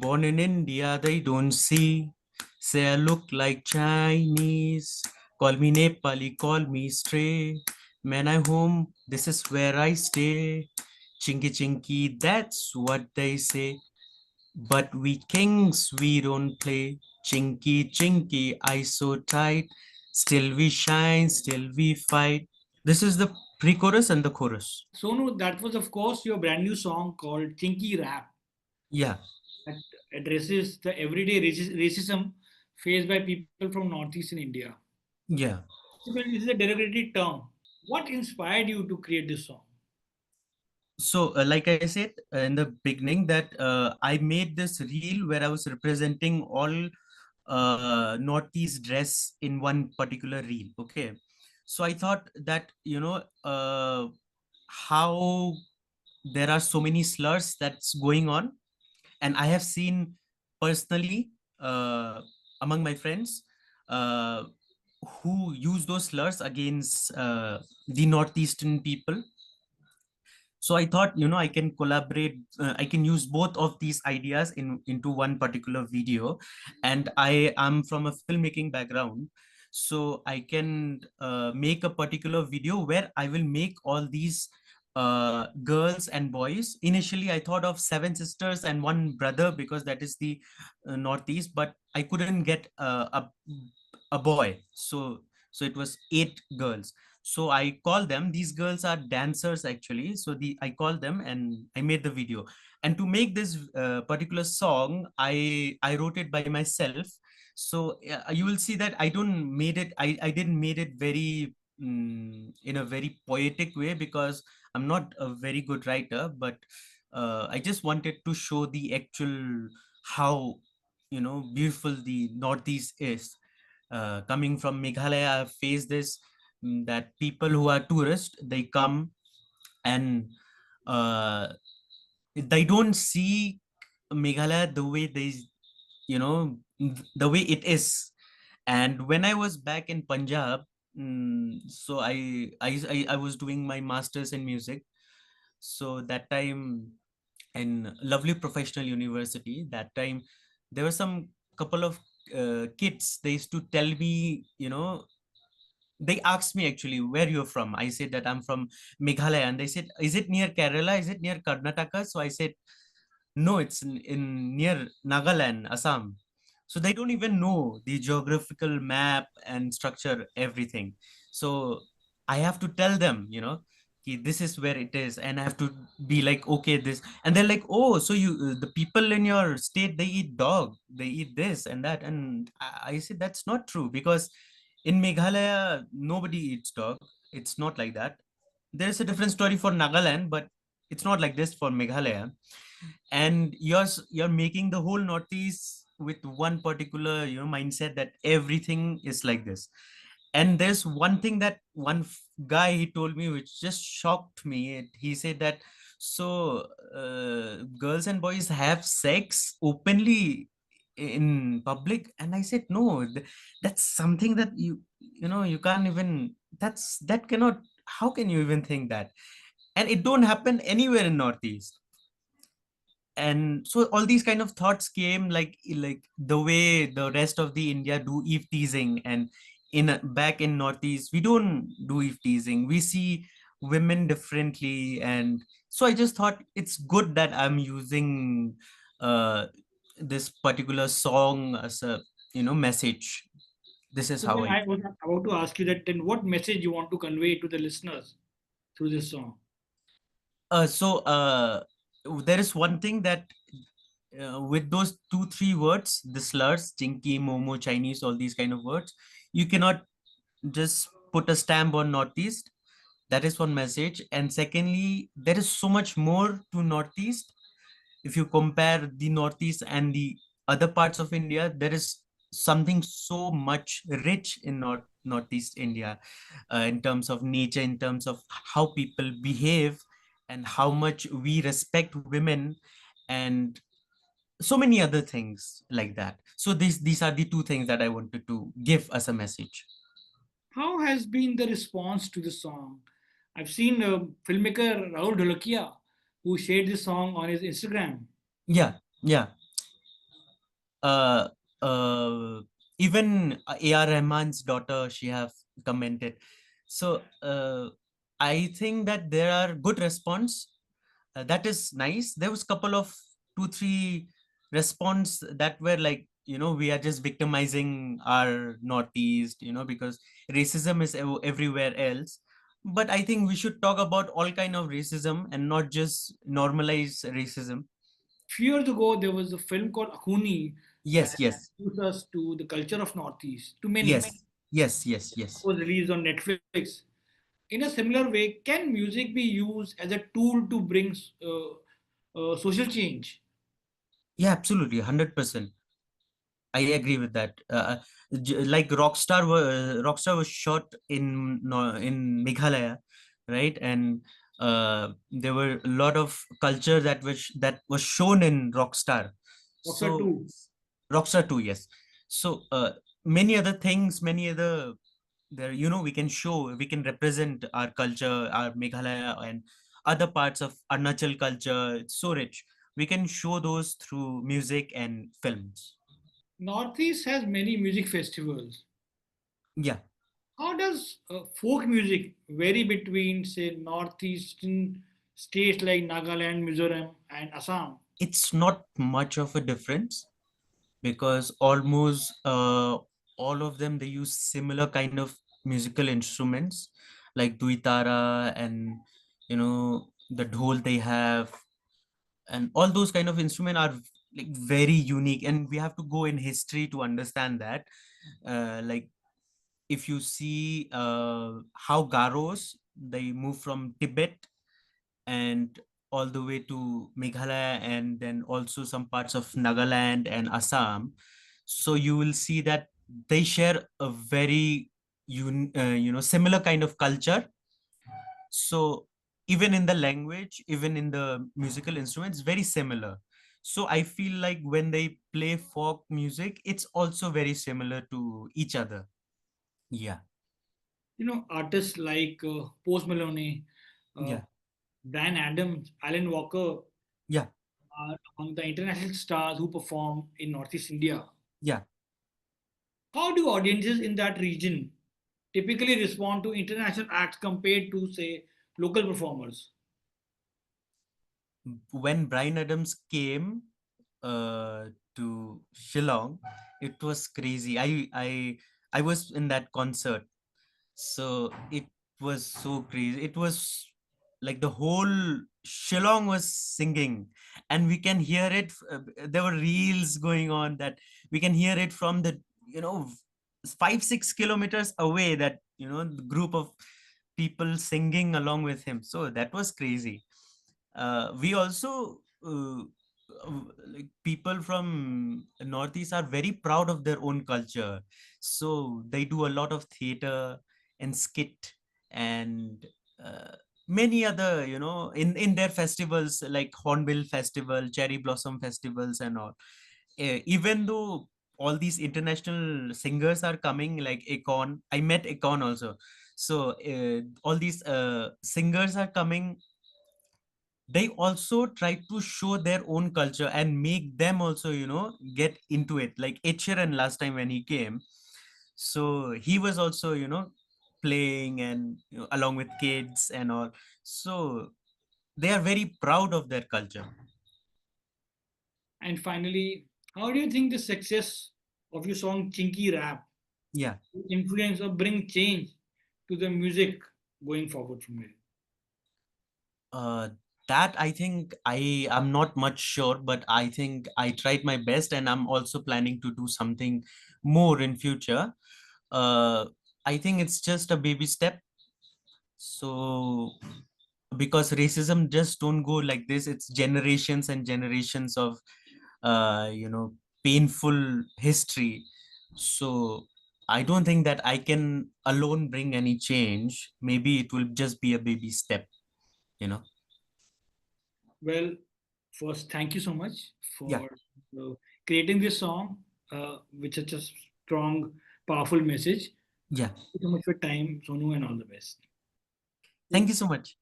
Born in India, they don't see. Say I look like Chinese. Call me Nepali, call me stray. Man, I home, this is where I stay. Chinky chinky, that's what they say. But we kings, we don't play. Chinky chinky, eyes so tight. Still we shine, still we fight. This is the pre-chorus and the chorus. Sonu, that was, of course, your brand new song called Chinky Rap Yeah, that addresses the everyday racism faced by people from Northeastern India. yeah. Basically, this is a derogatory term. What inspired you to create this song? So, like I said in the beginning, that I made this reel where I was representing all Northeast dress in one particular reel. Okay, so I thought that how there are so many slurs that's going on, and I have seen personally among my friends uh, who use those slurs against the Northeastern people. So I thought, I can collaborate, I can use both of these ideas into one particular video. And I am from a filmmaking background, so I can make a particular video where I will make all these girls and boys. Initially I thought of seven sisters and one brother, because that is the Northeast, but I couldn't get a boy, so it was eight girls. So I call them, these girls are dancers actually, so I call them and I made the video. And to make this particular song, I wrote it by myself. So you will see that I didn't made it very in a very poetic way, because I'm not a very good writer, but I just wanted to show the actual how beautiful the Northeast is. Coming from Meghalaya, I've faced this, that people who are tourists, they come and uh, they don't see Meghalaya the way the way it is. And when I was back in Punjab, so I was doing my masters in music. So that time, in lovely professional university, that time there were some couple of kids. They used to tell me, they asked me actually, where you're from. I said that I'm from Meghalaya, and they said, is it near Kerala, is it near Karnataka? So I said, no, it's in near Nagaland, Assam. So they don't even know the geographical map and structure, everything. So I have to tell them, this is where it is, and I have to be like, okay, this, and they're like, oh, so the people in your state, they eat dog, they eat this and that. And I said that's not true, because in Meghalaya nobody eats dog. It's not like that. There's a different story for Nagaland, but it's not like this for Meghalaya. And you're making the whole Northeast with one particular mindset, that everything is like this. And there's one thing that guy, he told me, which just shocked me. He said that, so girls and boys have sex openly in public. And I said, no, that's something that you can't even, that cannot, how can you even think that? And it don't happen anywhere in Northeast. And so all these kind of thoughts came, like the way the rest of the India do eve teasing, and back in Northeast we don't do eve teasing, we see women differently. And so I just thought it's good that I'm using uh this particular song as a message. This is So how then I. I was about to ask you that then what message you want to convey to the listeners through this song? So there is one thing that with those two three words, the slurs, chinky, momo, Chinese, all these kind of words, you cannot just put a stamp on Northeast. That is one message. And secondly, there is so much more to Northeast. If you compare the Northeast and the other parts of India, there is something so much rich in Northeast India, in terms of nature, in terms of how people behave, and how much we respect women, and so many other things like that. So these are the two things that I wanted to give as a message. How has been the response to the song? I've seen filmmaker Rahul Dholakia who shared this song on his Instagram. Yeah, yeah. uh, uh, even A.R. Rahman's daughter, she have commented. So I think that there are good response. That is nice. There was couple of 2 3 response that were like, we are just victimizing our Northeast, because racism is everywhere else. But I think we should talk about all kind of racism and not just normalize racism. Few years ago, there was a film called Akuni that Yes, yes, introduced us to the culture of Northeast, to many. yes, yes, yes, yes. Was released on Netflix. In a similar way, can music be used as a tool to bring social change? Yeah, absolutely, 100%. I agree with that. Like Rockstar was shot in in Meghalaya, right? And there were a lot of culture that was shown in Rockstar. Rockstar So 2. Rockstar 2, yes. So many other things, many other there, we can show, we can represent our culture, our Meghalaya and other parts of Arunachal culture. It's so rich. We can show those through music and films. Northeast has many music festivals. Yeah, How does folk music vary between, say, northeastern states like Nagaland, Mizoram, and Assam? it's not much of a difference because almost all of them, they use similar kind of musical instruments like duitara and the dhol they have, and all those kind of instruments are like very unique, and we have to go in history to understand that. Like if you see how Garos, they move from Tibet and all the way to Meghalaya and then also some parts of Nagaland and Assam. So you will see that they share a very similar kind of culture. So even in the language, even in the musical instruments, very similar. So I feel like when they play folk music, it's also very similar to each other. Yeah, Artists like Post Malone, uh, yeah, Brian Adams, Alan Walker yeah, are among the international stars who perform in Northeast India. yeah. How do audiences in that region typically respond to international acts compared to, say, local performers? When Brian Adams came to Shillong, it was crazy. I was in that concert, so it was so crazy. It was like the whole Shillong was singing, and we can hear it. There were reels going on that we can hear it from the 5 6 kilometers away. That the group of people singing along with him. So that was crazy. We also like people from Northeast are very proud of their own culture, so they do a lot of theater and skit and uh, many other, in their festivals like Hornbill Festival, Cherry Blossom Festivals and all. Even though all these international singers are coming like Akon, I met Akon also. So all these singers are coming, they also try to show their own culture and make them also get into it, like Ed Sheeran last time when he came. So he was also playing and along with kids and all. So they are very proud of their culture. And finally, how do you think the success of your song Chinky Rap Yeah. will influence or bring change to the music going forward from here? uh that I think I am not much sure, but I think I tried my best and I'm also planning to do something more in future. uh I think it's just a baby step. So because racism just don't go like this, it's generations and generations of painful history. So I don't think that I can alone bring any change. Maybe it will just be a baby step you know Well, first, thank you so much yeah, for uh, creating this song with such a strong, powerful message. yeah. Thank you so much for your time, Sonu, and all the best. Thank you so much.